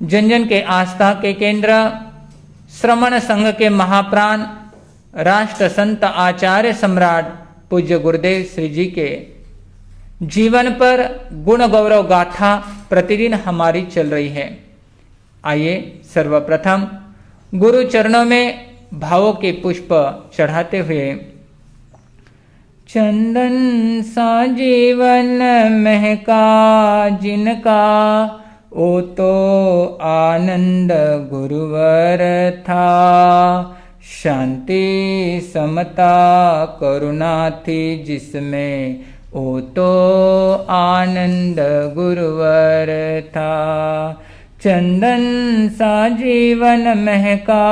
जन जन के आस्था के केंद्र, श्रमण संघ के महाप्राण, राष्ट्र संत आचार्य सम्राट पूज्य गुरुदेव श्री जी के जीवन पर गुण गौरव गाथा प्रतिदिन हमारी चल रही है। आइए सर्वप्रथम गुरु चरणों में भावों के पुष्प चढ़ाते हुए चंदन सा जीवन महका जिनका, ओ तो आनंद गुरुवर था। शांति समता करुणा थी जिसमें, ओ तो आनंद गुरुवर था। चंदन सा जीवन महका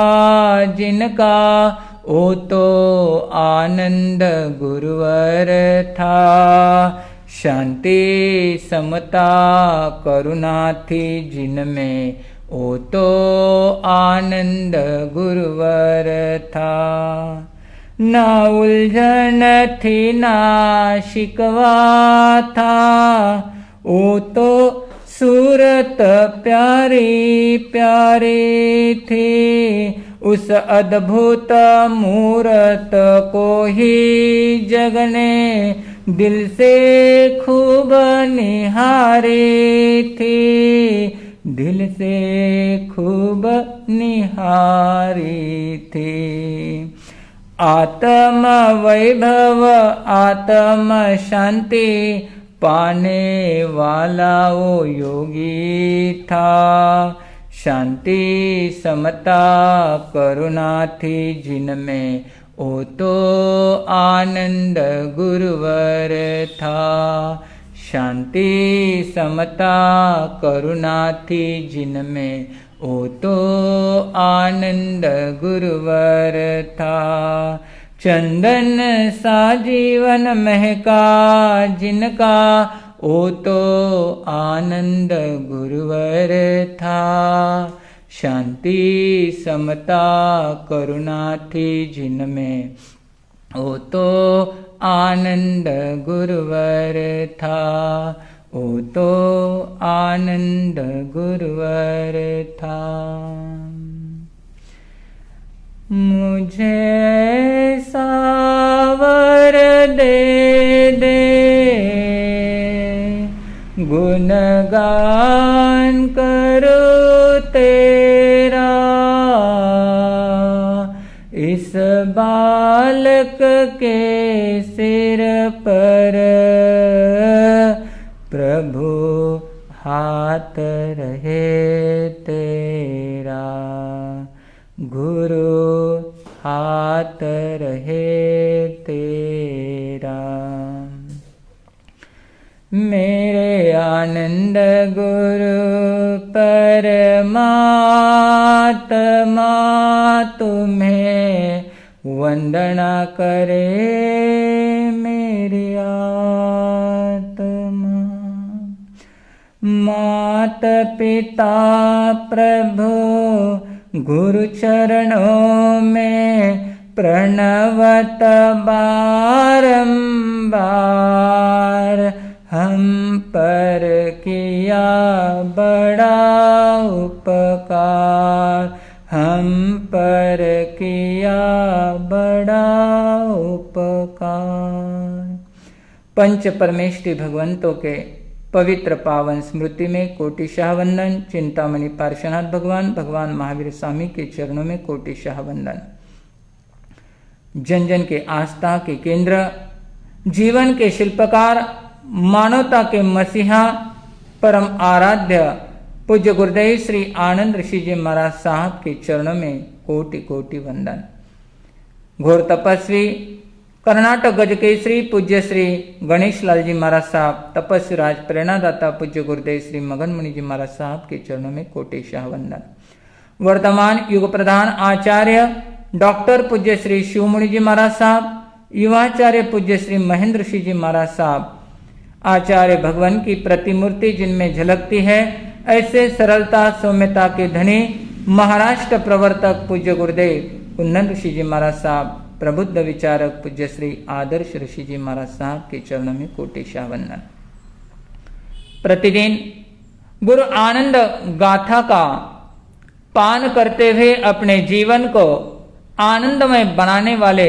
जिनका, ओ तो आनंद गुरुवर था। शांति समता करुणा थी जिनमें, ओ तो आनंद गुरुवर था। ना उलझन थी ना शिकवा था, ओ तो सूरत प्यारी प्यारी थी। उस अद्भुत मूरत को ही जगने दिल से खूब निहारी थी, दिल से खूब निहारी थी। आत्म वैभव आत्म शांति पाने वाला वो योगी था। शांति समता करुणा थी जिनमें, ओ तो आनंद गुरुवर था। शांति समता करुणा थी जिनमें, ओ तो आनंद गुरुवर था। चंदन सा जीवन महका जिनका, ओ तो आनंद गुरुवर था। शांति समता करुणा थी जिनमें, ओ तो आनंद गुरुवर था। ओ तो आनंद गुरुवर था। मुझे सावर दे दे गुणगान करो तेरा। इस बालक के सिर पर प्रभु हाथ रहे तेरा। गुरु हाथ रहे तेरा। मेरे आनंद गुरु परमात्मा तुम्हें वंदना करे मेरी आत्मा। मात पिता प्रभु गुरु चरणों में प्रणवत बारंबार। हम पर किया बड़ा उपकार, हम पर किया बड़ा उपकार। पंच परमेष्टि भगवंतों के पवित्र पावन स्मृति में कोटिशाह वंदन। चिंतामणि पार्श्वनाथ भगवान, भगवान महावीर स्वामी के चरणों में कोटिशाह वंदन। जन जन के आस्था के केंद्र, जीवन के शिल्पकार, मानवता के मसीहा, परम आराध्य पूज्य गुरुदेव श्री आनंद ऋषि जी महाराज साहब के चरणों में कोटि कोटि वंदन। घोर तपस्वी कर्नाटक गजकेसरी पूज्य श्री गणेश लाल जी महाराज साहब, तपस्वी राज प्रेरणादाता पूज्य गुरुदेव श्री मगन मुनि जी महाराज साहब के चरणों में कोटिशाह वंदन। वर्तमान युग प्रधान आचार्य डॉक्टर पूज्य श्री शिवमुनि जी महाराज साहब, युवाचार्य पूज्य श्री महेंद्र ऋषि जी महाराज साहब, आचार्य भगवान की प्रतिमूर्ति जिनमें झलकती है, ऐसे सरलता सौम्यता के धनी महाराष्ट्र प्रवर्तक पूज्य गुरुदेव कुंदन ऋषि जी महाराज साहब, प्रबुद्ध विचारक पूज्य श्री आदर्श ऋषि जी महाराज साहब के चरणों में कोटिशाह वंदन। प्रतिदिन गुरु आनंद गाथा का पान करते हुए अपने जीवन को आनंदमय बनाने वाले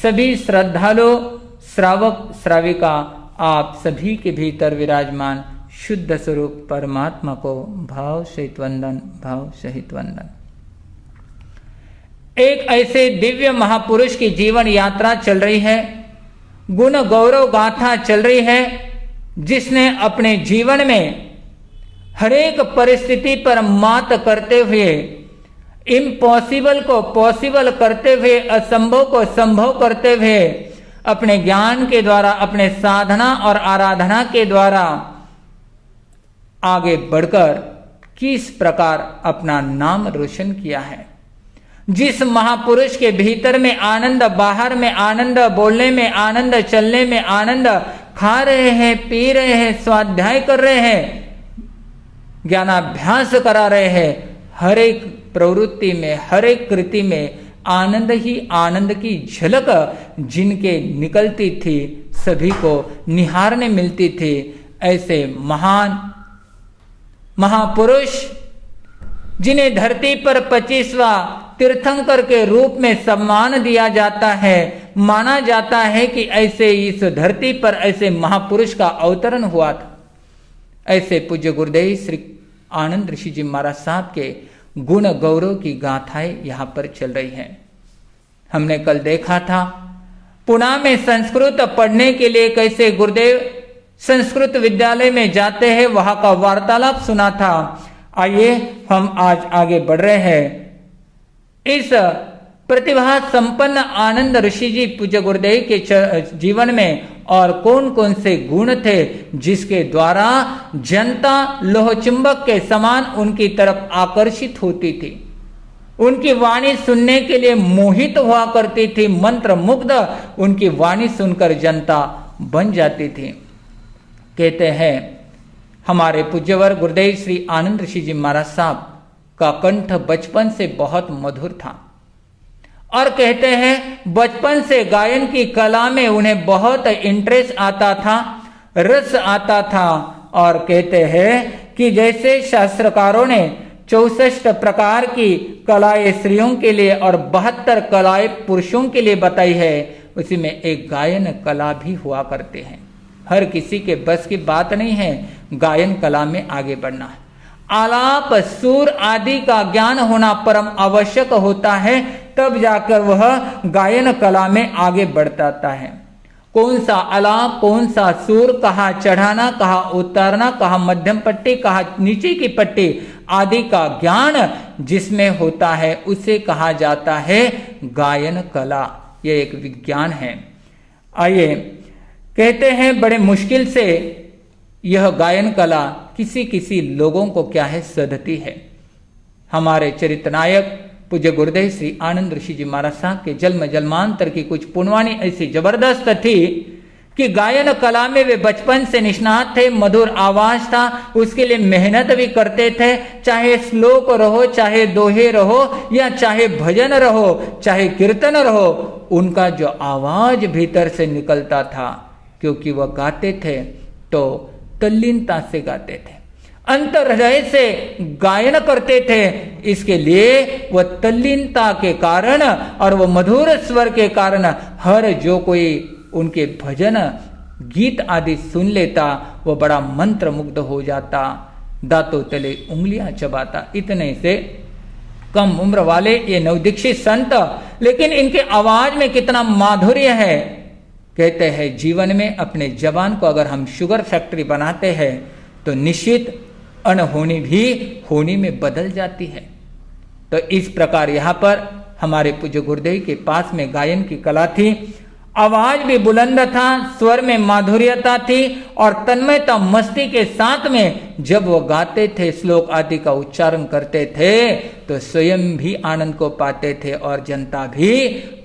सभी श्रद्धालु श्रावक श्राविका आप सभी के भीतर विराजमान शुद्ध स्वरूप परमात्मा को भाव सहित वंदन, भाव सहित वंदन। एक ऐसे दिव्य महापुरुष की जीवन यात्रा चल रही है, गुण गौरव गाथा चल रही है, जिसने अपने जीवन में हरेक परिस्थिति पर मात करते हुए, इम्पॉसिबल को पॉसिबल करते हुए, असंभव को संभव करते हुए, अपने ज्ञान के द्वारा, अपने साधना और आराधना के द्वारा आगे बढ़कर किस प्रकार अपना नाम रोशन किया है। जिस महापुरुष के भीतर में आनंद, बाहर में आनंद, बोलने में आनंद, चलने में आनंद, खा रहे हैं, पी रहे हैं, स्वाध्याय कर रहे हैं, ज्ञानाभ्यास करा रहे हैं, हर एक प्रवृत्ति में, हर एक कृति में आनंद ही आनंद की झलक जिनके निकलती थी, सभी को निहारने मिलती थी। ऐसे महान महापुरुष जिन्हें धरती पर 25वां तीर्थंकर के रूप में सम्मान दिया जाता है, माना जाता है कि ऐसे इस धरती पर ऐसे महापुरुष का अवतरण हुआ था। ऐसे पूज्य गुरुदेव श्री आनंद ऋषि जी महाराज साहब के गुण गौरव की गाथाएं यहाँ पर चल रही हैं। हमने कल देखा था पुणे में संस्कृत पढ़ने के लिए कैसे गुरुदेव संस्कृत विद्यालय में जाते हैं, वहां का वार्तालाप सुना था। आइए हम आज आगे बढ़ रहे हैं। इस प्रतिभा संपन्न आनंद ऋषि जी पूज्य गुरुदेव के जीवन में और कौन कौन से गुण थे जिसके द्वारा जनता लोह चुंबक के समान उनकी तरफ आकर्षित होती थी, उनकी वाणी सुनने के लिए मोहित हुआ करती थी, मंत्र मुग्ध उनकी वाणी सुनकर जनता बन जाती थी। कहते हैं हमारे पूज्यवर गुरुदेव श्री आनंद ऋषि जी महाराज साहब का कंठ बचपन से बहुत मधुर था और कहते हैं बचपन से गायन की कला में उन्हें बहुत इंटरेस्ट आता था, रस आता था। और कहते हैं कि जैसे शास्त्रकारों ने 64 प्रकार की कलाएं स्त्रियों के लिए और 72 कलाएं पुरुषों के लिए बताई है, उसी में एक गायन कला भी हुआ करते हैं। हर किसी के बस की बात नहीं है गायन कला में आगे बढ़ना है। आलाप सुर आदि का ज्ञान होना परम आवश्यक होता है, तब जाकर वह गायन कला में आगे बढ़ता है। कौन सा आलाप, कौन सा सुर, कहाँ चढ़ाना, कहाँ उतारना, कहाँ मध्यम पट्टी, कहाँ नीचे की पट्टी आदि का ज्ञान जिसमें होता है उसे कहा जाता है गायन कला। यह एक विज्ञान है। आइए कहते हैं बड़े मुश्किल से यह गायन कला किसी किसी लोगों को क्या है सधती है। हमारे चरित्र नायक पूज्य गुरुदेव श्री आनंद ऋषि जी महाराज साहब के जन्म जन्मांतर की कुछ पुण्यवाणी ऐसी जबरदस्त थी कि गायन कला में वे बचपन से निष्णात थे, मधुर आवाज था, उसके लिए मेहनत भी करते थे। चाहे श्लोक रहो, चाहे दोहे रहो, या चाहे भजन रहो, चाहे कीर्तन रहो, उनका जो आवाज भीतर से निकलता था, क्योंकि वह गाते थे तो तल्लीनता से गाते थे, अंतर हृदय से गायन करते थे। इसके लिए वह तल्लीनता के कारण और वह मधुर स्वर के कारण हर जो कोई उनके भजन गीत आदि सुन लेता वह बड़ा मंत्र मुग्ध हो जाता, दांतों तले उंगलियां चबाता। इतने से कम उम्र वाले ये नवदीक्षित संत, लेकिन इनके आवाज में कितना माधुर्य है। कहते हैं जीवन में अपने जबान को अगर हम शुगर फैक्ट्री बनाते हैं तो निश्चित अनहोनी भी होनी में बदल जाती है। तो इस प्रकार यहाँ पर हमारे पूज्य गुरुदेव के पास में गायन की कला थी, आवाज भी बुलंद था, स्वर में माधुर्यता थी और तन्मयता मस्ती के साथ में जब वो गाते थे, श्लोक आदि का उच्चारण करते थे तो स्वयं भी आनंद को पाते थे और जनता भी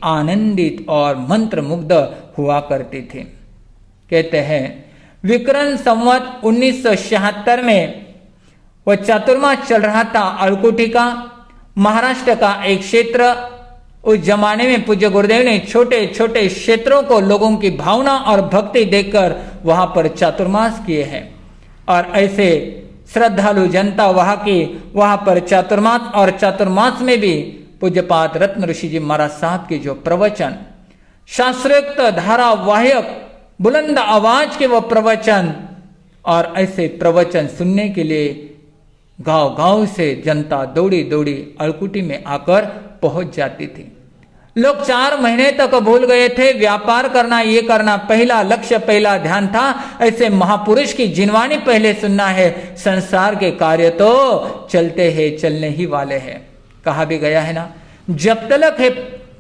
आनंदित और मंत्र मुग्ध हुआ करती थी। कहते हैं विक्रम संवत 1976 में वह चातुर्मास चल रहा था। अलकुटी का महाराष्ट्र का एक क्षेत्र, उस जमाने में पूज्य गुरुदेव ने छोटे छोटे क्षेत्रों को लोगों की भावना और भक्ति देखकर वहां पर चातुर्मास किए हैं। और ऐसे श्रद्धालु जनता वहां पर चातुर्मास और चातुर्मास में भी पूज्यपात रत्न ऋषि जी महाराज साहब के जो प्रवचन, शास्त्रोक्त धारावाहिक बुलंद आवाज के वो प्रवचन, और ऐसे प्रवचन सुनने के लिए गांव गांव से जनता दौड़ी दौड़ी अलकुटी में आकर पहुंच जाती थी। लोग 4 महीने तक भूल गए थे व्यापार करना, ये करना पहला लक्ष्य, पहला ध्यान था। ऐसे महापुरुष की जिनवाणी पहले सुनना है। संसार के कार्य तो चलते हैं, चलने ही वाले हैं। कहा भी गया है ना, जब तक है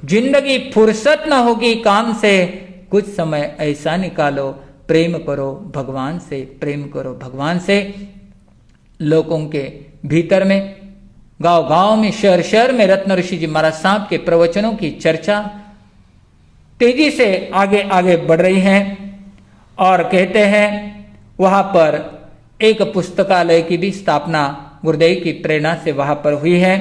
जिंदगी फुर्सत न होगी काम से, कुछ समय ऐसा निकालो प्रेम करो भगवान से, प्रेम करो भगवान से। लोगों के भीतर में, गांव गांव में, शहर शहर में रत्न ऋषि जी महाराज साहब के प्रवचनों की चर्चा तेजी से आगे आगे बढ़ रही है। और कहते हैं वहां पर एक पुस्तकालय की भी स्थापना गुरुदेव की प्रेरणा से वहां पर हुई है।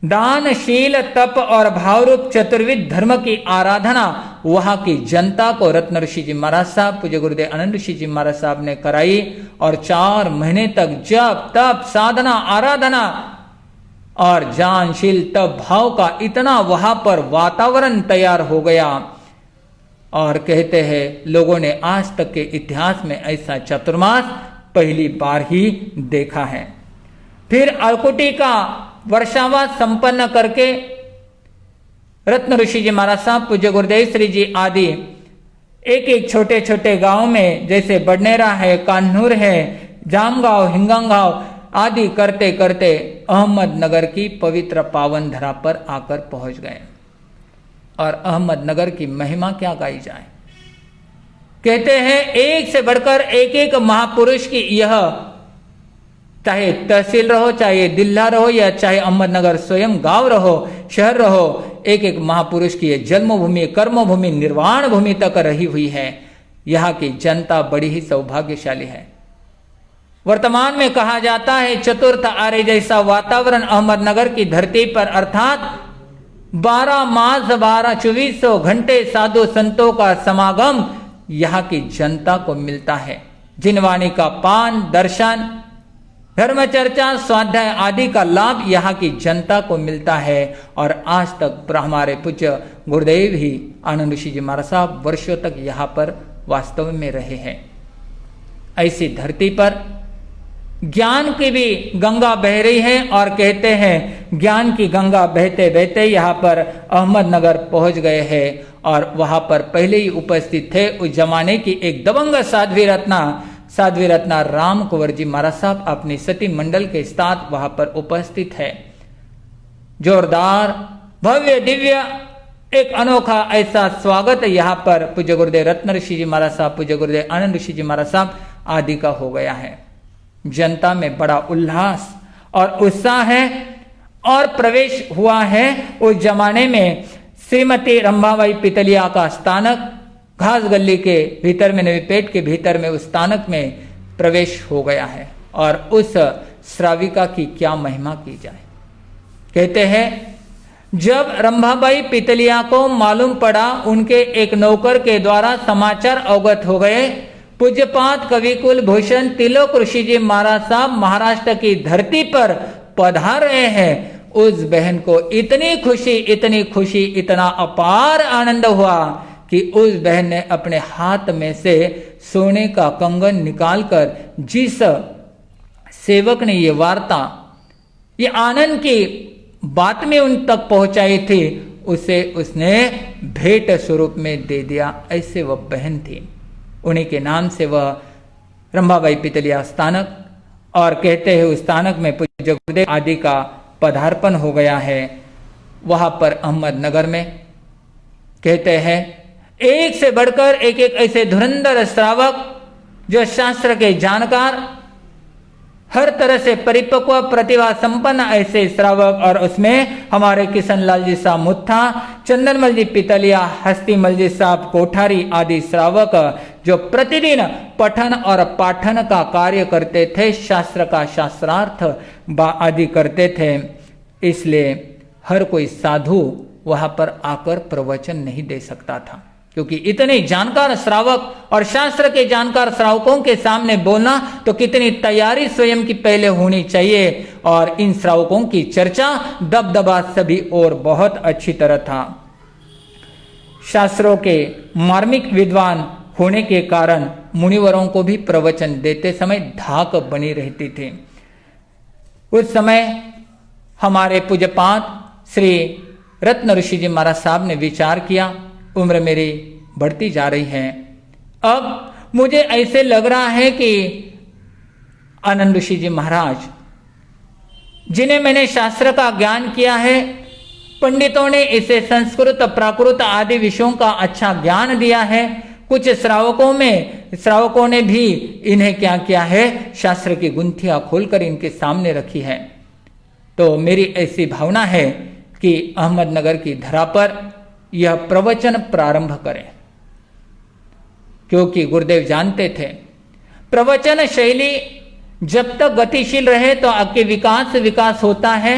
दानशील, तप और भावरूप चतुर्विध धर्म की आराधना वहां की जनता को रत्न ऋषि जी महाराज साहब, पूज्य गुरुदेव आनंद ऋषि जी महाराज साहब ने कराई। और 4 महीने तक जप तप साधना आराधना और जानशील तप भाव का इतना वहां पर वातावरण तैयार हो गया। और कहते हैं लोगों ने आज तक के इतिहास में ऐसा चतुर्मास पहली बार ही देखा है। फिर अलकुटी का वर्षावास संपन्न करके रत्न ऋषि जी महाराज साहब, पूज्य गुरुदेव श्री जी आदि एक एक छोटे छोटे गांव में, जैसे बडनेरा है, कान्हूर है, जामगांव, हिंगंगांव आदि करते करते अहमदनगर की पवित्र पावन धरा पर आकर पहुंच गए। और अहमदनगर की महिमा क्या गाई जाए। कहते हैं एक से बढ़कर एक एक महापुरुष की यह, चाहे तहसील रहो, चाहे दिल्ला रहो, या चाहे अहमदनगर स्वयं गांव रहो, शहर रहो, एक एक महापुरुष की जन्मभूमि, कर्मभूमि, निर्वाण भूमि तक रही हुई है। यहाँ की जनता बड़ी ही सौभाग्यशाली है। वर्तमान में कहा जाता है चतुर्थ आर्य जैसा वातावरण अहमदनगर की धरती पर, अर्थात 12 मास 2400 घंटे साधु संतों का समागम यहाँ की जनता को मिलता है। जिनवाणी का पान, दर्शन, धर्म चर्चा, स्वाध्याय आदि का लाभ यहाँ की जनता को मिलता है। और आज तक हमारे पूज्य गुरुदेव ही आनंद ऋषि जी महाराज साहब वर्षों तक यहाँ पर वास्तव में रहे हैं। ऐसी धरती पर ज्ञान की भी गंगा बह रही है। और कहते हैं ज्ञान की गंगा बहते बहते यहाँ पर अहमदनगर पहुंच गए हैं। और वहां पर पहले ही उपस्थित थे उस जमाने की एक दबंग साध्वी रत्ना राम कुंवर जी महाराज साहब अपनी सती मंडल के साथ वहां पर उपस्थित है। जोरदार भव्य दिव्य एक अनोखा ऐसा स्वागत यहाँ पर पूज्य गुरुदेव रत्न ऋषि जी महाराज साहब, पूज्य गुरुदेव आनंद ऋषि जी महाराज साहब आदि का हो गया है। जनता में बड़ा उल्लास और उत्साह है। और प्रवेश हुआ है उस जमाने में श्रीमती रंभाबाई पितलिया का स्थानक, घास गली के भीतर में, नवीपेट के भीतर में उस स्थानक में प्रवेश हो गया है। और उस श्राविका की क्या महिमा की जाए। कहते हैं जब रंभाबाई पितलिया को मालूम पड़ा, उनके एक नौकर के द्वारा समाचार अवगत हो गए, पूज्यपात कविकुल भूषण तिलक ऋषि जी महाराज साहब महाराष्ट्र की धरती पर पधार रहे हैं। उस बहन को इतनी खुशी, इतना अपार आनंद हुआ कि उस बहन ने अपने हाथ में से सोने का कंगन निकालकर जिस सेवक ने ये वार्ता, ये आनंद की बात में उन तक पहुंचाई थी, उसे उसने भेंट स्वरूप में दे दिया। ऐसे वह बहन थी। उन्हीं के नाम से वह रंभाबाई पितलिया स्थानक, और कहते हैं उस स्थानक में पूज्य गुरुदेव आदि का पदार्पण हो गया है। वहां पर अहमदनगर में कहते हैं एक से बढ़कर एक ऐसे धुरंधर श्रावक, जो शास्त्र के जानकार, हर तरह से परिपक्व प्रतिभा संपन्न ऐसे श्रावक। और उसमें हमारे किशन लाल जी साहब मुत्था, चंदनमल जी पितलिया, हस्तीमल जी साहब कोठारी आदि श्रावक, जो प्रतिदिन पठन और पाठन का कार्य करते थे, शास्त्र का शास्त्रार्थ आदि करते थे। इसलिए हर कोई साधु वहां पर आकर प्रवचन नहीं दे सकता था। क्योंकि इतने जानकार श्रावक और शास्त्र के जानकार श्रावकों के सामने बोलना तो कितनी तैयारी स्वयं की पहले होनी चाहिए। और इन श्रावकों की चर्चा दबदबा सभी और बहुत अच्छी तरह था। शास्त्रों के मार्मिक विद्वान होने के कारण मुनिवरों को भी प्रवचन देते समय धाक बनी रहती थी। उस समय हमारे पूज्यपाद श्री रत्न ऋषि जी महाराज साहब ने विचार किया, उम्र मेरी बढ़ती जा रही है, अब मुझे ऐसे लग रहा है कि आनंद ऋषि जी महाराज जिन्हें मैंने शास्त्र का ज्ञान किया है, पंडितों ने इसे संस्कृत प्राकृत आदि विषयों का अच्छा ज्ञान दिया है, कुछ श्रावकों ने भी इन्हें क्या किया है, शास्त्र की गुंथियां खोलकर इनके सामने रखी है। तो मेरी ऐसी भावना है कि अहमदनगर की धरा पर यह प्रवचन प्रारंभ करें, क्योंकि गुरुदेव जानते थे प्रवचन शैली जब तक गतिशील रहे तो आपके विकास होता है।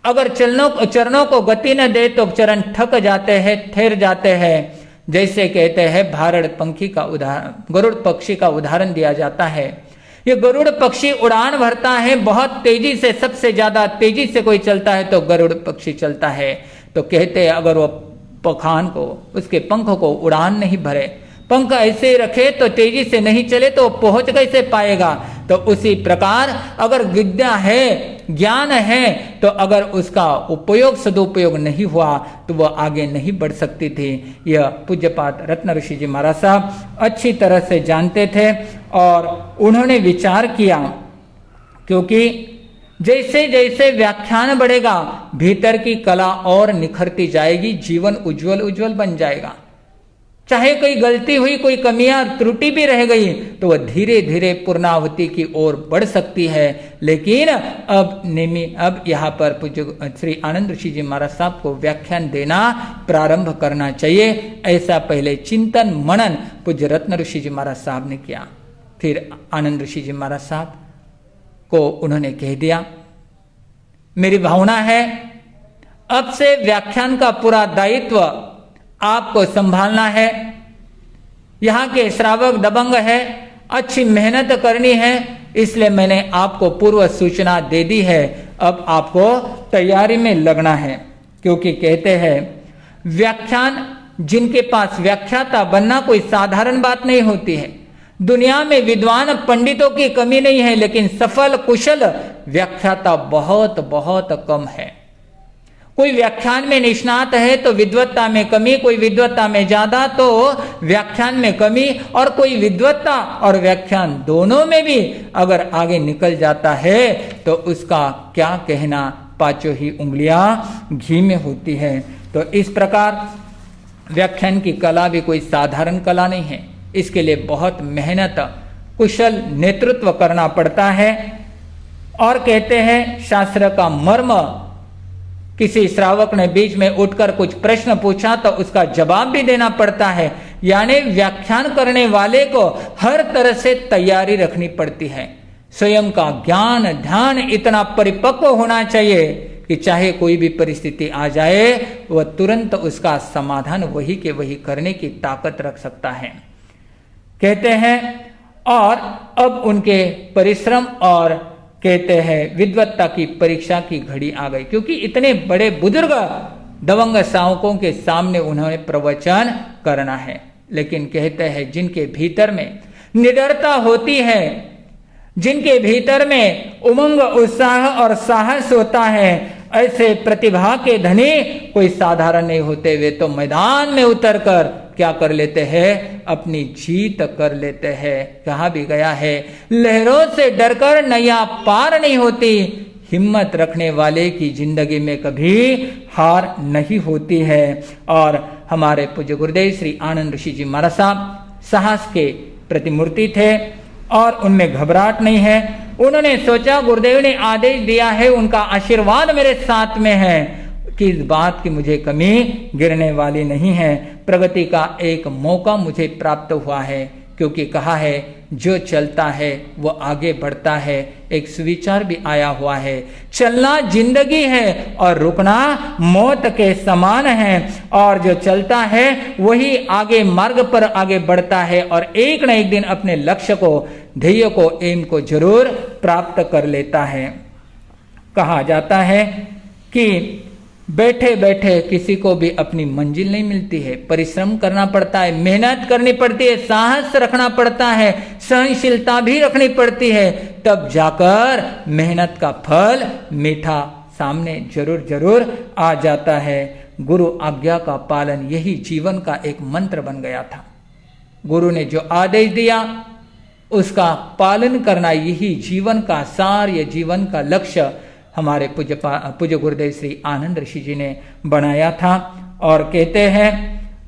अगर चरणों को गति न दे तो चरण थक जाते हैं, ठहर जाते हैं। जैसे कहते हैं भारड़ पंखी का उदाहरण, गरुड़ पक्षी का उदाहरण दिया जाता है। ये गरुड़ पक्षी उड़ान भरता है बहुत तेजी से, सबसे ज्यादा तेजी से कोई चलता है तो गरुड़ पक्षी चलता है। तो कहते हैं अगर वो पखान को, उसके पंख को उड़ान नहीं भरे, पंख ऐसे रखे तो तेजी से नहीं चले तो पहुंच कैसे पाएगा। तो उसी प्रकार अगर विद्या है, ज्ञान है, तो अगर उसका उपयोग सदुपयोग नहीं हुआ तो वह आगे नहीं बढ़ सकती थी। यह पूज्यपाद रत्न ऋषि जी महाराज साहब अच्छी तरह से जानते थे और उन्होंने विचार किया, क्योंकि जैसे जैसे व्याख्यान बढ़ेगा भीतर की कला और निखरती जाएगी, जीवन उज्जवल बन जाएगा। चाहे कोई गलती हुई, कोई कमियां त्रुटि भी रह गई तो वह धीरे धीरे पूर्णाहुति की ओर बढ़ सकती है। लेकिन अब यहाँ पर पूज्य श्री आनंद ऋषि जी महाराज साहब को व्याख्यान देना प्रारंभ करना चाहिए, ऐसा पहले चिंतन मनन पूज्य रत्न ऋषि जी महाराज साहब ने किया। फिर आनंद ऋषि जी महाराज साहब को उन्होंने कह दिया, मेरी भावना है अब से व्याख्यान का पूरा दायित्व आपको संभालना है। यहाँ के श्रावक दबंग है, अच्छी मेहनत करनी है, इसलिए मैंने आपको पूर्व सूचना दे दी है। अब आपको तैयारी में लगना है, क्योंकि कहते हैं व्याख्यान, जिनके पास व्याख्याता बनना कोई साधारण बात नहीं होती है। दुनिया में विद्वान पंडितों की कमी नहीं है, लेकिन सफल कुशल व्याख्याता बहुत बहुत कम है। कोई व्याख्यान में निष्णात है तो विद्वत्ता में कमी, कोई विद्वत्ता में ज्यादा तो व्याख्यान में कमी, और कोई विद्वत्ता और व्याख्यान दोनों में भी अगर आगे निकल जाता है तो उसका क्या कहना, पांचों ही उंगलियां घी में होती है। तो इस प्रकार व्याख्यान की कला भी कोई साधारण कला नहीं है, इसके लिए बहुत मेहनत, कुशल नेतृत्व करना पड़ता है। और कहते हैं शास्त्र का मर्म, किसी श्रावक ने बीच में उठकर कुछ प्रश्न पूछा तो उसका जवाब भी देना पड़ता है। यानी व्याख्यान करने वाले को हर तरह से तैयारी रखनी पड़ती है। स्वयं का ज्ञान ध्यान इतना परिपक्व होना चाहिए कि चाहे कोई भी परिस्थिति आ जाए वह तुरंत उसका समाधान वही के वही करने की ताकत रख सकता है, कहते हैं। और अब उनके परिश्रम और कहते हैं विद्वत्ता की परीक्षा की घड़ी आ गई, क्योंकि इतने बड़े बुजुर्ग दबंग श्रावकों के सामने उन्होंने प्रवचन करना है। लेकिन कहते हैं जिनके भीतर में निडरता होती है, जिनके भीतर में उमंग उत्साह और साहस होता है, ऐसे प्रतिभा के धनी कोई साधारण नहीं होते। वे तो मैदान में उतरकर क्या कर लेते हैं, अपनी जीत कर लेते हैं। कहा भी गया है, लहरों से डरकर नैया पार नहीं होती, हिम्मत रखने वाले की जिंदगी में कभी हार नहीं होती है। और हमारे पूज्य गुरुदेव श्री आनंद ऋषि जी महाराज साहब साहस के प्रतिमूर्ति थे और उनमें घबराहट नहीं है। उन्होंने सोचा गुरुदेव ने आदेश दिया है, उनका आशीर्वाद मेरे साथ में है कि इस बात की मुझे कमी गिरने वाली नहीं है। प्रगति का एक मौका मुझे प्राप्त हुआ है, क्योंकि कहा है जो चलता है वो आगे बढ़ता है। एक सुविचार भी आया हुआ है, चलना जिंदगी है और रुकना मौत के समान है, और जो चलता है वही आगे मार्ग पर आगे बढ़ता है और एक न एक दिन अपने लक्ष्य को, ध्येय को, एम को जरूर प्राप्त कर लेता है। कहा जाता है कि बैठे बैठे किसी को भी अपनी मंजिल नहीं मिलती है, परिश्रम करना पड़ता है, मेहनत करनी पड़ती है, साहस रखना पड़ता है, सहनशीलता भी रखनी पड़ती है, तब जाकर मेहनत का फल मीठा सामने जरूर जरूर आ जाता है। गुरु आज्ञा का पालन यही जीवन का एक मंत्र बन गया था। गुरु ने जो आदेश दिया उसका पालन करना यही जीवन का सार, ये जीवन का लक्ष्य हमारे पूज्य गुरुदेव श्री आनंद ऋषि जी ने बनाया था। और कहते हैं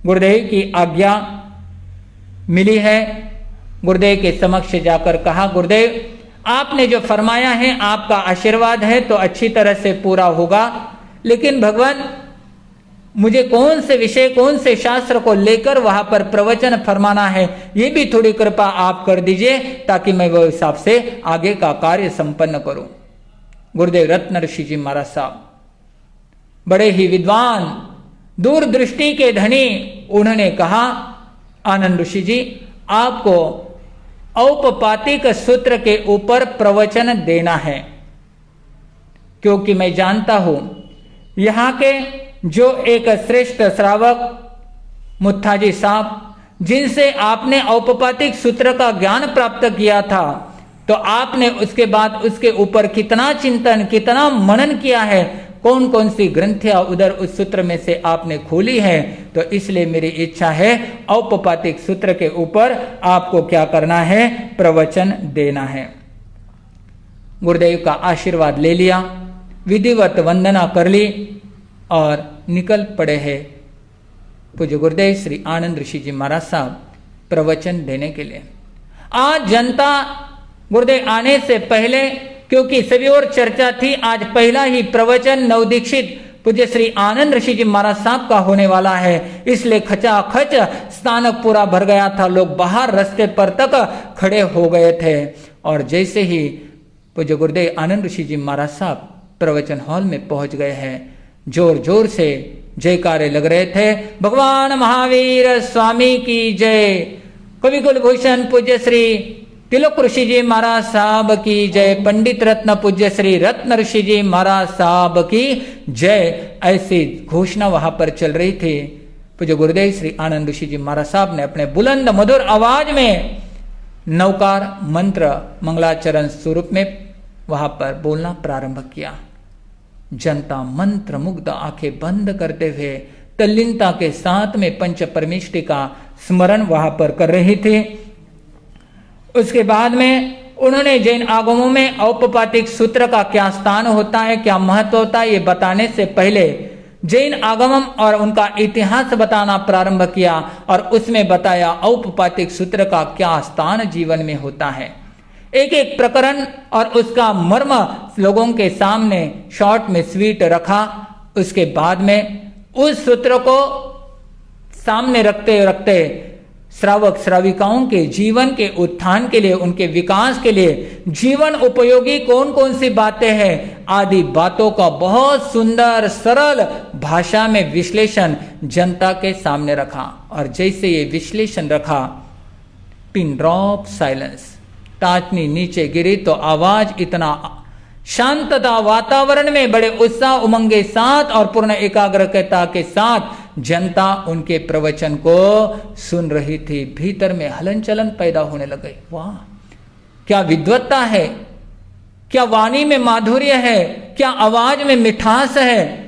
गुरुदेव की आज्ञा मिली है, गुरुदेव के समक्ष जाकर कहा, गुरुदेव आपने जो फरमाया है आपका आशीर्वाद है तो अच्छी तरह से पूरा होगा, लेकिन भगवान मुझे कौन से विषय, कौन से शास्त्र को लेकर वहां पर प्रवचन फरमाना है, ये भी थोड़ी कृपा आप कर दीजिए ताकि मैं वो हिसाब से आगे का कार्य संपन्न करूं। गुरुदेव रत्न ऋषि जी महाराज साहब बड़े ही विद्वान, दूरदृष्टि के धनी, उन्होंने कहा, आनंद ऋषि जी आपको औपपातिक सूत्र के ऊपर प्रवचन देना है, क्योंकि मैं जानता हूं यहां के जो एक श्रेष्ठ श्रावक मुत्थाजी साहब, जिनसे आपने औपपातिक सूत्र का ज्ञान प्राप्त किया था, तो आपने उसके बाद उसके ऊपर कितना चिंतन, कितना मनन किया है, कौन कौन सी ग्रंथियां उधर उस सूत्र में से आपने खोली है। तो इसलिए मेरी इच्छा है औपपातिक सूत्र के ऊपर आपको क्या करना है, प्रवचन देना है। गुरुदेव का आशीर्वाद ले लिया, विधिवत वंदना कर ली और निकल पड़े हैं पूज्य गुरुदेव श्री आनंद ऋषि जी महाराज साहब प्रवचन देने के लिए। आज जनता गुरुदेव आने से पहले, क्योंकि सभी और चर्चा थी, आज पहला ही प्रवचन नवदीक्षित पूज्य श्री आनंद ऋषि जी महाराज साहब का होने वाला है, इसलिए खचाखच स्थान पूरा भर गया था, लोग बाहर रास्ते पर तक खड़े हो गए थे। और जैसे ही पूज्य गुरुदेव आनंद ऋषि जी महाराज साहब प्रवचन हॉल में पहुंच गए हैं, जोर जोर से जयकारे लग रहे थे, भगवान महावीर स्वामी की जय, कवि कुलभूषण पूज्य श्री तिलक ऋषि जी महाराज साहब की जय, पंडित रत्न पूज्य श्री रत्न ऋषि जी महाराज साहब की जय, ऐसी घोषणा वहां पर चल रही थी। पूज्य गुरुदेव श्री आनंद ऋषि जी महाराज साहब ने अपने बुलंद मधुर आवाज में नवकार मंत्र मंगलाचरण स्वरूप में वहां पर बोलना प्रारंभ किया। जनता मंत्र मुग्ध आंखें बंद करते हुए तल्लीनता के साथ में पंच परमेष्टि का स्मरण वहां पर कर रही थी। उसके बाद में उन्होंने जैन आगमों में औपपातिक सूत्र का क्या स्थान होता है, क्या महत्व होता है, ये बताने से पहले जैन आगमम और उनका इतिहास बताना प्रारंभ किया और उसमें बताया औपपातिक सूत्र का क्या स्थान जीवन में होता है। एक एक प्रकरण और उसका मर्म लोगों के सामने शॉर्ट में स्वीट रखा। उसके बाद में उस सूत्र को सामने रखते रखते श्रावक श्राविकाओं के जीवन के उत्थान के लिए, उनके विकास के लिए जीवन उपयोगी कौन कौन सी बातें हैं आदि बातों का बहुत सुंदर सरल भाषा में विश्लेषण जनता के सामने रखा। और जैसे ये विश्लेषण रखा, पिन ड्रॉप साइलेंस, टाचनी नीचे गिरी तो आवाज इतना शांतता वातावरण में बड़े उत्साह उमंग के साथ और पूर्ण एकाग्रता के साथ जनता उनके प्रवचन को सुन रही थी। भीतर में हलन चलन पैदा होने लगे। वाह, क्या विद्वत्ता है, क्या वाणी में माधुर्य है, क्या आवाज में मिठास है।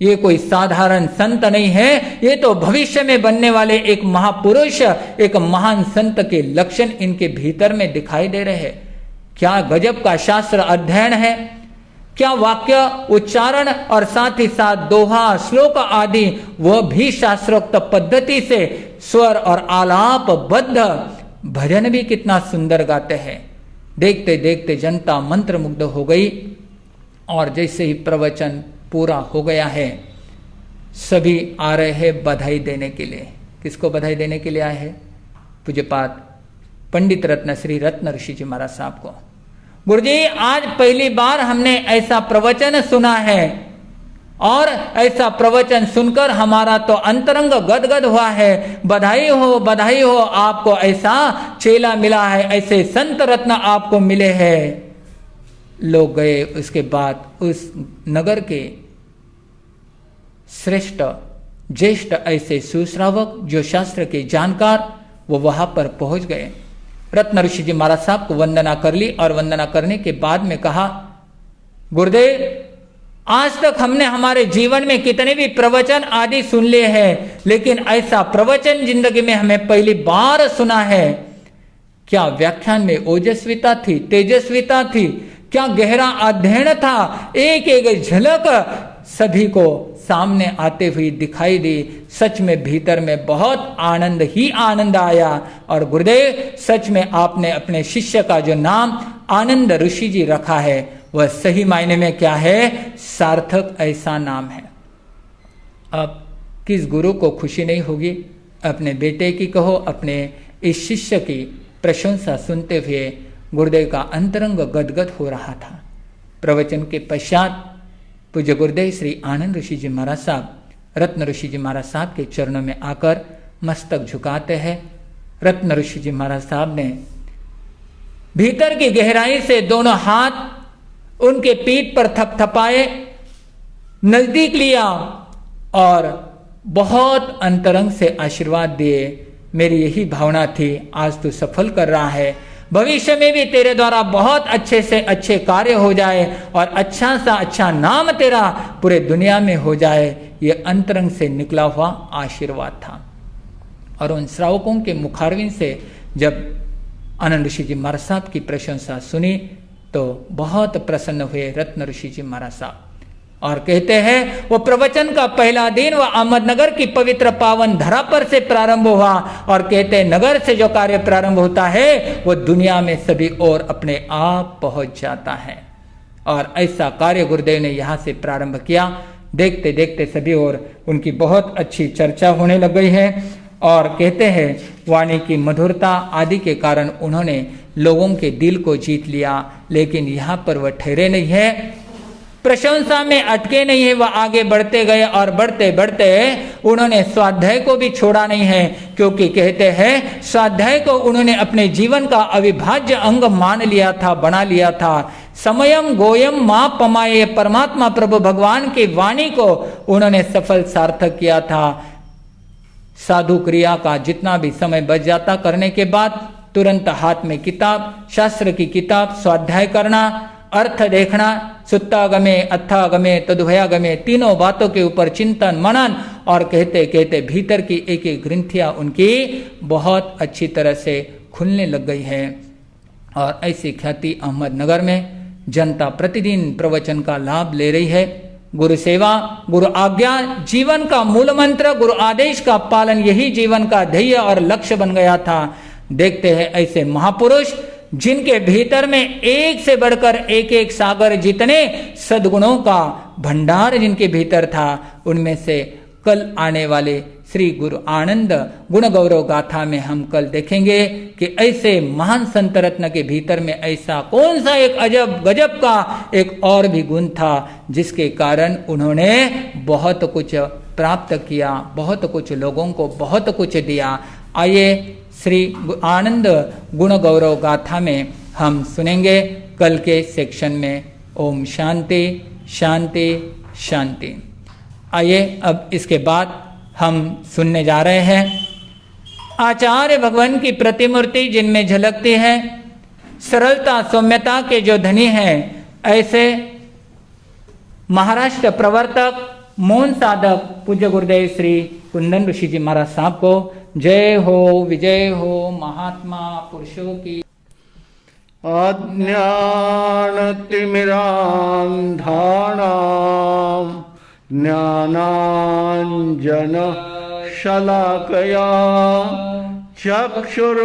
ये कोई साधारण संत नहीं है, ये तो भविष्य में बनने वाले एक महापुरुष, एक महान संत के लक्षण इनके भीतर में दिखाई दे रहे हैं। क्या गजब का शास्त्र अध्ययन है, क्या वाक्य उच्चारण और साथ ही साथ दोहा श्लोक आदि वह भी शास्त्रोक्त पद्धति से स्वर और आलाप बद्ध भजन भी कितना सुंदर गाते हैं। देखते देखते जनता मंत्रमुग्ध हो गई और जैसे ही प्रवचन पूरा हो गया है, सभी आ रहे हैं बधाई देने के लिए। किसको बधाई देने के लिए आए हैं? पूज्यपाद पंडित रत्न श्री रत्न ऋषि जी महाराज साहब को। गुरुजी, आज पहली बार हमने ऐसा प्रवचन सुना है और ऐसा प्रवचन सुनकर हमारा तो अंतरंग गदगद हुआ है। बधाई हो, आपको ऐसा चेला मिला है, ऐसे संत रत्न आपको मिले हैं। लोग गए। उसके बाद उस नगर के श्रेष्ठ ज्येष्ठ ऐसे सुश्रावक जो शास्त्र के जानकार, वो वहां पर पहुंच गए। रत्न ऋषि जी महाराज साहब को वंदना कर ली और वंदना करने के बाद में कहा, गुरुदेव, आज तक हमने हमारे जीवन में कितने भी प्रवचन आदि सुन लिए हैं, लेकिन ऐसा प्रवचन जिंदगी में हमें पहली बार सुना है। क्या व्याख्यान में ओजस्विता थी, तेजस्विता थी, क्या गहरा अध्ययन था। एक एक झलक सभी को सामने आते हुए दिखाई दी। सच में भीतर में बहुत आनंद ही आनंद आया। और गुरुदेव, सच में आपने अपने शिष्य का जो नाम आनंद ऋषि जी रखा है, वह सही मायने में क्या है, सार्थक ऐसा नाम है। अब किस गुरु को खुशी नहीं होगी, अपने बेटे की कहो, अपने इस शिष्य की प्रशंसा सुनते हुए गुरुदेव का अंतरंग गदगद हो रहा था। प्रवचन के पश्चात पूज्य गुरुदेव श्री आनंद ऋषि जी महाराज साहब रत्न ऋषि जी महाराज साहब के चरणों में आकर मस्तक झुकाते हैं। रत्न ऋषि जी महाराज साहब ने भीतर की गहराई से दोनों हाथ उनके पीठ पर थपथपाए, नजदीक लिया और बहुत अंतरंग से आशीर्वाद दिए। मेरी यही भावना थी, आज तू सफल कर रहा है, भविष्य में भी तेरे द्वारा बहुत अच्छे से अच्छे कार्य हो जाए और अच्छा सा अच्छा नाम तेरा पूरे दुनिया में हो जाए। ये अंतरंग से निकला हुआ आशीर्वाद था। और उन श्रावकों के मुखारविंद से जब आनंद ऋषि जी महाराज साहब की प्रशंसा सुनी तो बहुत प्रसन्न हुए रत्न ऋषि जी महाराज साहब। और कहते हैं वो प्रवचन का पहला दिन वह अहमदनगर की पवित्र पावन धरा पर से प्रारंभ हुआ। और कहते हैं नगर से जो कार्य प्रारंभ होता है वो दुनिया में सभी और अपने आप पहुंच जाता है। और ऐसा कार्य गुरुदेव ने यहाँ से प्रारंभ किया। देखते देखते सभी और उनकी बहुत अच्छी चर्चा होने लग गई है। और कहते हैं वाणी की मधुरता आदि के कारण उन्होंने लोगों के दिल को जीत लिया। लेकिन यहाँ पर वह ठहरे नहीं है, प्रशंसा में अटके नहीं है, वह आगे बढ़ते गए और बढ़ते बढ़ते उन्होंने स्वाध्याय को भी छोड़ा नहीं है। क्योंकि कहते हैं स्वाध्याय को उन्होंने अपने जीवन का अविभाज्य अंग मान लिया था, बना लिया था। समयम गोयम मां पमाये, परमात्मा प्रभु भगवान की वाणी को उन्होंने सफल सार्थक किया था। साधु क्रिया का जितना भी समय बच जाता करने के बाद तुरंत हाथ में किताब, शास्त्र की किताब, स्वाध्याय करना, अर्थ देखना, सुत्तागमे अथागमे तद्भयागमे, तीनों बातों के ऊपर चिंतन मनन। और कहते कहते भीतर की एक एक ग्रंथियां उनकी बहुत अच्छी तरह से खुलने लग गई है। और ऐसी ख्याति अहमदनगर में जनता प्रतिदिन प्रवचन का लाभ ले रही है। गुरु सेवा, गुरु आज्ञा जीवन का मूल मंत्र, गुरु आदेश का पालन यही जीवन का ध्येय और लक्ष्य बन गया था। देखते हैं ऐसे महापुरुष जिनके भीतर में एक से बढ़कर एक एक सागर जितने सद्गुणों का भंडार जिनके भीतर था, उनमें से कल आने वाले श्री गुरु आनंद गुण गौरव गाथा में हम कल देखेंगे कि ऐसे महान संत रत्न के भीतर में ऐसा कौन सा एक अजब गजब का एक और भी गुण था जिसके कारण उन्होंने बहुत कुछ प्राप्त किया, बहुत कुछ लोगों को बहुत कुछ दिया। आइए श्री आनंद गुण गौरव गाथा में हम सुनेंगे कल के सेक्शन में। ओम शांति शांति शांति। आइए अब इसके बाद हम सुनने जा रहे हैं आचार्य भगवान की प्रतिमूर्ति जिनमें झलकती है सरलता सौम्यता के जो धनी हैं, ऐसे महाराष्ट्र प्रवर्तक मौन साधक पूज्य गुरुदेव श्री कुंदन ऋषि जी महाराज साहब को जय हो, विजय हो। महात्मा पुरुषों की अज्ञानतिमिरान्धानां ज्ञानाञ्जन शलाकया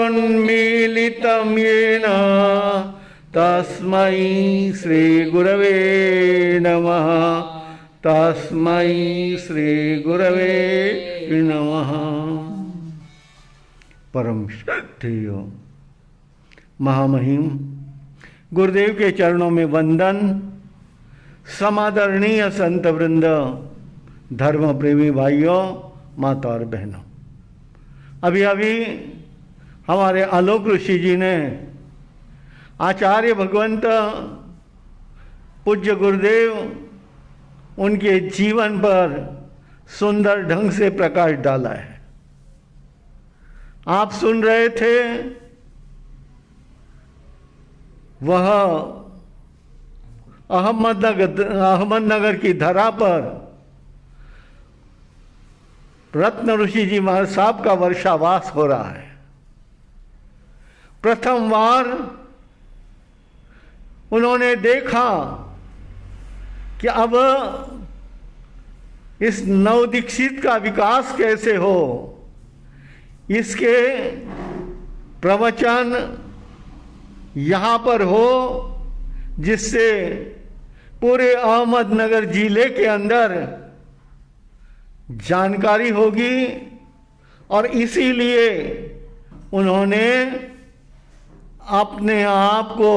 चक्षुरुन्मीलितं येन तस्मै श्रीगुरवे नमः, तस्मै श्रीगुरवे नमः। परम श्रद्धेय महामहिम गुरुदेव के चरणों में वंदन। समादरणीय संत वृंद, धर्म प्रेमी भाइयों, माता और बहनों, अभी अभी हमारे आलोक ऋषि जी ने आचार्य भगवंत पूज्य गुरुदेव उनके जीवन पर सुंदर ढंग से प्रकाश डाला है। आप सुन रहे थे, वह अहमदनगर की धरा पर रत्न ऋषि जी महाराज साहब का वर्षावास हो रहा है। प्रथम बार उन्होंने देखा कि अब इस नवदीक्षित का विकास कैसे हो, इसके प्रवचन यहाँ पर हो, जिससे पूरे अहमदनगर जिले के अंदर जानकारी होगी। और इसीलिए उन्होंने अपने आप को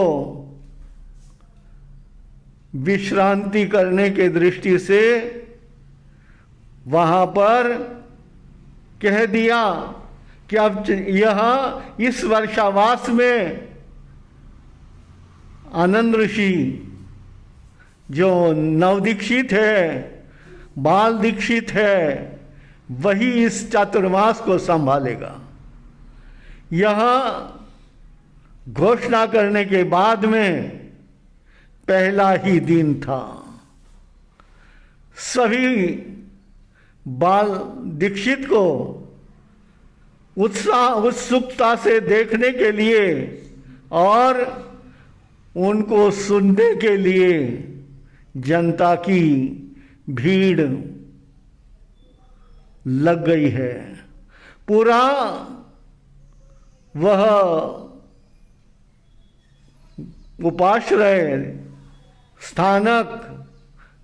विश्रांति करने के दृष्टि से वहां पर कह दिया कि अब यह इस वर्षावास में आनंद ऋषि जो नवदीक्षित है, बाल दीक्षित है, वही इस चातुर्मास को संभालेगा। यह घोषणा करने के बाद में पहला ही दिन था। सभी बाल दीक्षित को उत्सुकता से देखने के लिए और उनको सुनने के लिए जनता की भीड़ लग गई है। पूरा वह उपाश्रय स्थानक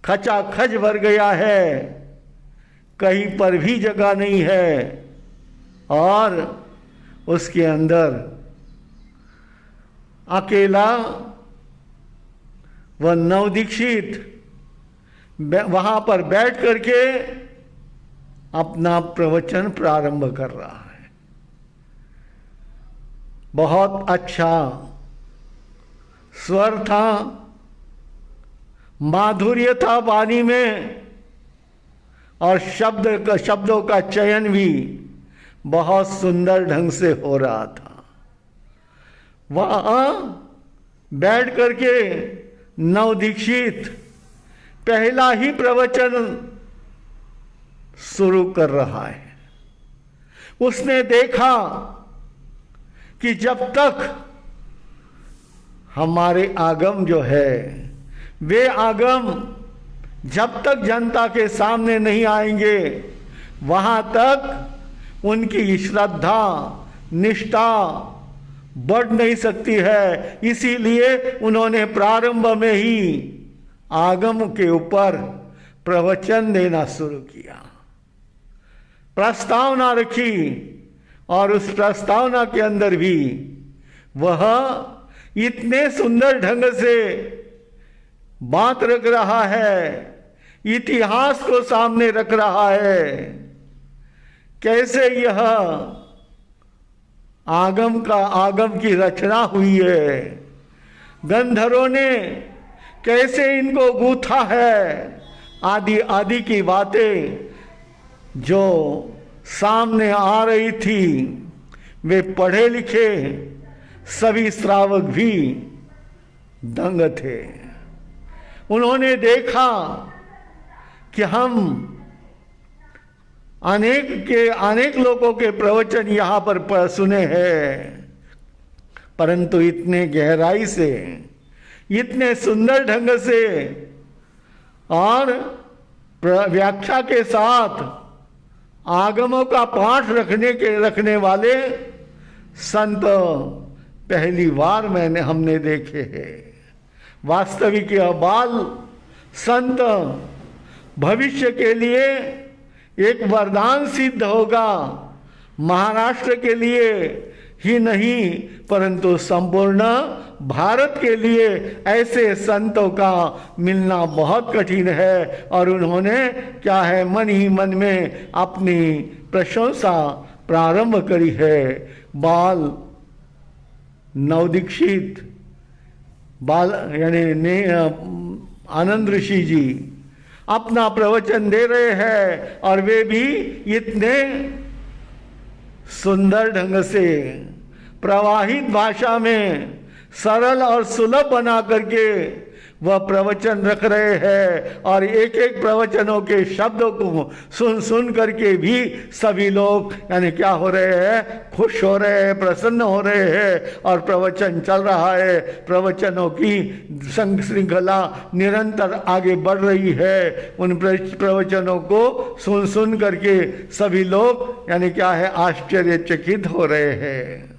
खचाखच भर गया है, कहीं पर भी जगह नहीं है। और उसके अंदर अकेला वह नवदीक्षित वहां पर बैठ करके अपना प्रवचन प्रारंभ कर रहा है। बहुत अच्छा स्वर था, माधुर्य था वाणी में, और शब्दों का चयन भी बहुत सुंदर ढंग से हो रहा था। वहां बैठ करके नवदीक्षित पहला ही प्रवचन शुरू कर रहा है। उसने देखा कि जब तक हमारे आगम जो है, वे आगम जब तक जनता के सामने नहीं आएंगे, वहां तक उनकी श्रद्धा निष्ठा बढ़ नहीं सकती है। इसीलिए उन्होंने प्रारंभ में ही आगम के ऊपर प्रवचन देना शुरू किया, प्रस्तावना रखी, और उस प्रस्तावना के अंदर भी वह इतने सुंदर ढंग से बात रख रहा है, इतिहास को सामने रख रहा है, कैसे यह आगम की रचना हुई है, गंधर्वों ने कैसे इनको गूथा है, आदि आदि की बातें जो सामने आ रही थी। वे पढ़े लिखे सभी श्रावक भी दंग थे। उन्होंने देखा कि हम अनेक लोगों के प्रवचन यहाँ पर सुने हैं, परंतु इतने गहराई से, इतने सुंदर ढंग से और व्याख्या के साथ आगमों का पाठ रखने वाले संत पहली बार हमने देखे हैं। वास्तविक यह बाल संत भविष्य के लिए एक वरदान सिद्ध होगा। महाराष्ट्र के लिए ही नहीं परंतु संपूर्ण भारत के लिए ऐसे संतों का मिलना बहुत कठिन है। और उन्होंने क्या है, मन ही मन में अपनी प्रशंसा प्रारंभ करी है। बाल नवदीक्षित बाल यानी आनंद ऋषि जी अपना प्रवचन दे रहे हैं और वे भी इतने सुंदर ढंग से प्रवाहित भाषा में सरल और सुलभ बना करके वह प्रवचन रख रहे हैं। और एक एक प्रवचनों के शब्दों को सुन सुन करके भी सभी लोग यानी क्या हो रहे हैं, खुश हो रहे हैं, प्रसन्न हो रहे हैं। और प्रवचन चल रहा है, प्रवचनों की संग श्रृंखला निरंतर आगे बढ़ रही है। उन प्रवचनों को सुन सुन करके सभी लोग यानी क्या है, आश्चर्यचकित हो रहे हैं।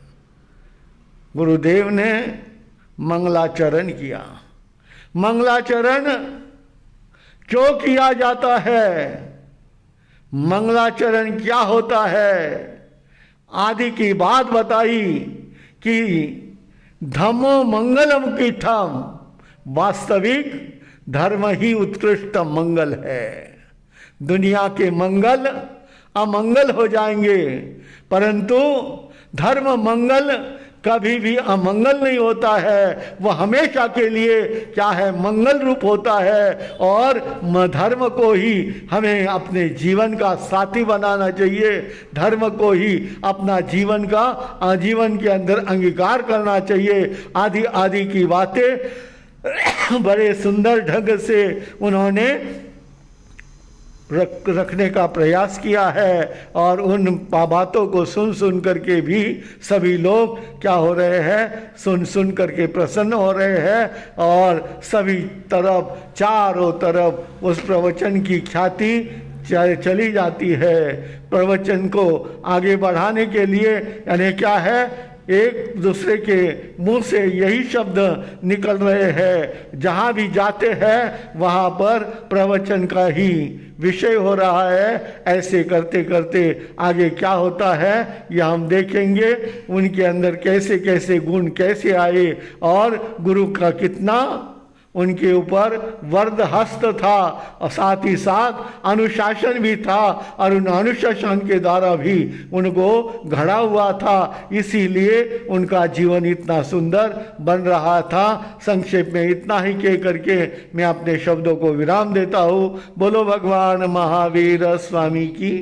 गुरुदेव ने मंगलाचरण किया। मंगलाचरण क्यों किया जाता है, मंगलाचरण क्या होता है, आदि की बात बताई कि धम्मो मंगलम की ठम, वास्तविक धर्म ही उत्कृष्ट मंगल है। दुनिया के मंगल अमंगल हो जाएंगे परंतु धर्म मंगल कभी भी अमंगल नहीं होता है, वह हमेशा के लिए क्या है, मंगल रूप होता है। और धर्म को ही हमें अपने जीवन का साथी बनाना चाहिए, धर्म को ही अपना जीवन का आजीवन के अंदर अंगीकार करना चाहिए। आदि आदि की बातें बड़े सुंदर ढंग से उन्होंने रखने का प्रयास किया है। और उन बातों को सुन सुन करके भी सभी लोग क्या हो रहे हैं, सुन सुन करके प्रसन्न हो रहे हैं। और सभी तरफ चारों तरफ उस प्रवचन की ख्याति चली जाती है। प्रवचन को आगे बढ़ाने के लिए यानी क्या है, एक दूसरे के मुंह से यही शब्द निकल रहे हैं, जहाँ भी जाते हैं वहाँ पर प्रवचन का ही विषय हो रहा है। ऐसे करते करते आगे क्या होता है यह हम देखेंगे, उनके अंदर कैसे कैसे गुण कैसे आए और गुरु का कितना उनके ऊपर वरद हस्त था और साथ ही साथ अनुशासन भी था। और उन अनुशासन के द्वारा भी उनको घड़ा हुआ था, इसीलिए उनका जीवन इतना सुंदर बन रहा था। संक्षेप में इतना ही कह करके मैं अपने शब्दों को विराम देता हूँ। बोलो भगवान महावीर स्वामी की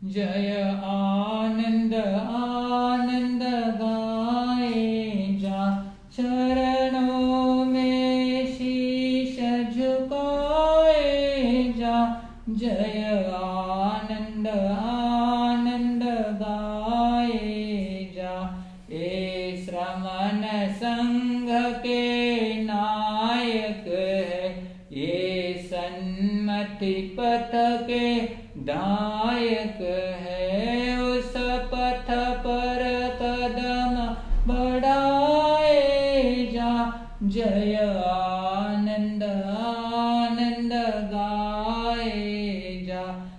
जय। आनंद आनंद गाए जा, चरणों में शीश झुकाए जा। जय आनंद आनंद गाए जा। ए श्रमण संघ के नायक है, ये सन्मति पथ के दायक है। उस पथ पर कदम बढ़ाए जा। जय